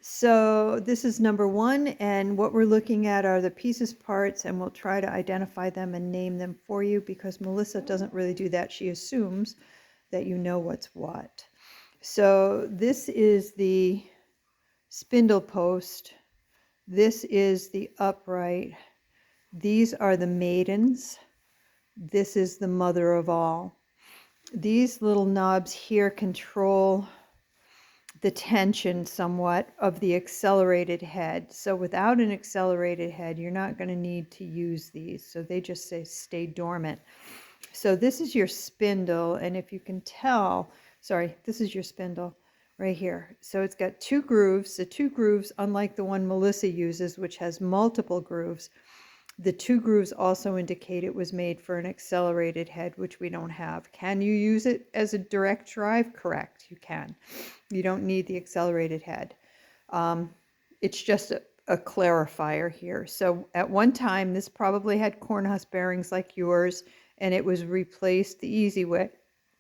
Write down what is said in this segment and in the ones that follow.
So this is number one, and what we're looking at are the pieces, parts, and we'll try to identify them and name them for you because Melissa doesn't really do that. She assumes that you know what's what. So this is the spindle post. This is the upright. These are the maidens. This is the mother of all. These little knobs here control the tension somewhat of the accelerated head. So without an accelerated head, you're not going to need to use these. So they just say stay dormant. So this is your spindle. And if you can tell, sorry, this is your spindle right here. So it's got two grooves. The two grooves, unlike the one Melissa uses, which has multiple grooves, the two grooves also indicate it was made for an accelerated head, which we don't have. Can you use it as a direct drive? Correct, you can. You don't need the accelerated head. It's just a clarifier here. So at one time, this probably had corn husk bearings like yours, and it was replaced the easy way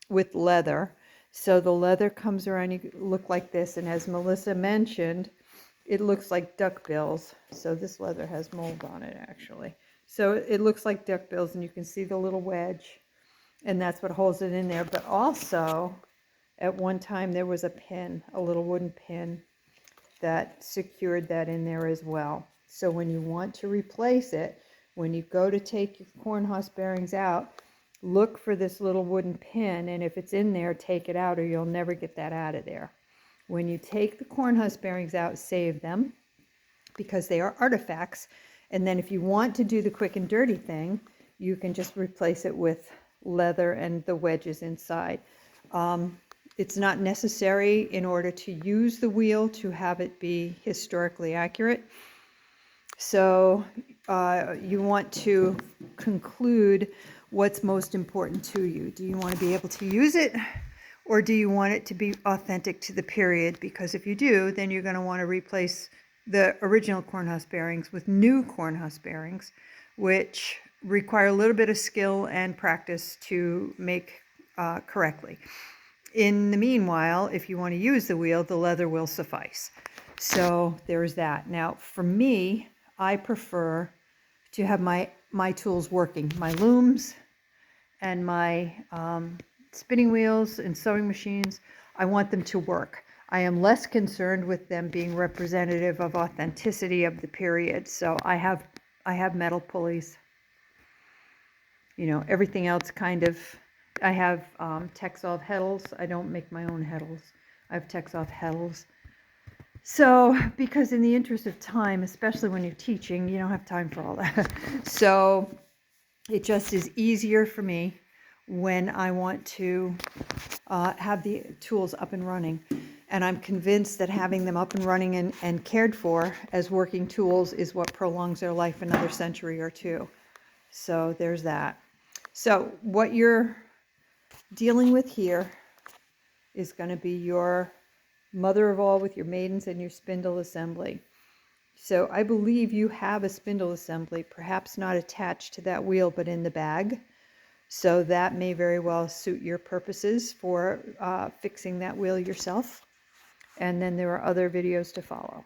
with leather. So the leather comes around, you look like this, and as Melissa mentioned, it looks like duckbills. So this leather has mold on it, actually. So it looks like duckbills, and you can see the little wedge, and that's what holds it in there. But also, at one time, there was a pin, a little wooden pin, that secured that in there as well. So when you want to replace it, when you go to take your corn husk bearings out, look for this little wooden pin, and if it's in there, take it out, or you'll never get that out of there. When you take the corn husk bearings out, save them because they are artifacts. And then if you want to do the quick and dirty thing, you can just replace it with leather and the wedges inside. It's not necessary in order to use the wheel to have it be historically accurate. So you want to conclude what's most important to you. Do you want to be able to use it? Or do you want it to be authentic to the period? Because if you do, then you're going to want to replace the original corn husk bearings with new corn husk bearings, which require a little bit of skill and practice to make correctly. In the meanwhile, if you want to use the wheel, the leather will suffice. So there's that. Now, for me, I prefer to have my tools working, my looms and my spinning wheels and sewing machines. I want them to work. I am less concerned with them being representative of authenticity of the period. So I have metal pulleys. You know, everything else kind of, I have Texoff heddles. I don't make my own heddles. I have Texoff heddles. So, because in the interest of time, especially when you're teaching, you don't have time for all that. So it just is easier for me when I want to have the tools up and running. And I'm convinced that having them up and running and cared for as working tools is what prolongs their life another century or two. So there's that. So what you're dealing with here is going to be your mother of all with your maidens and your spindle assembly. So I believe you have a spindle assembly, perhaps not attached to that wheel, but in the bag. So that may very well suit your purposes for fixing that wheel yourself. And then there are other videos to follow.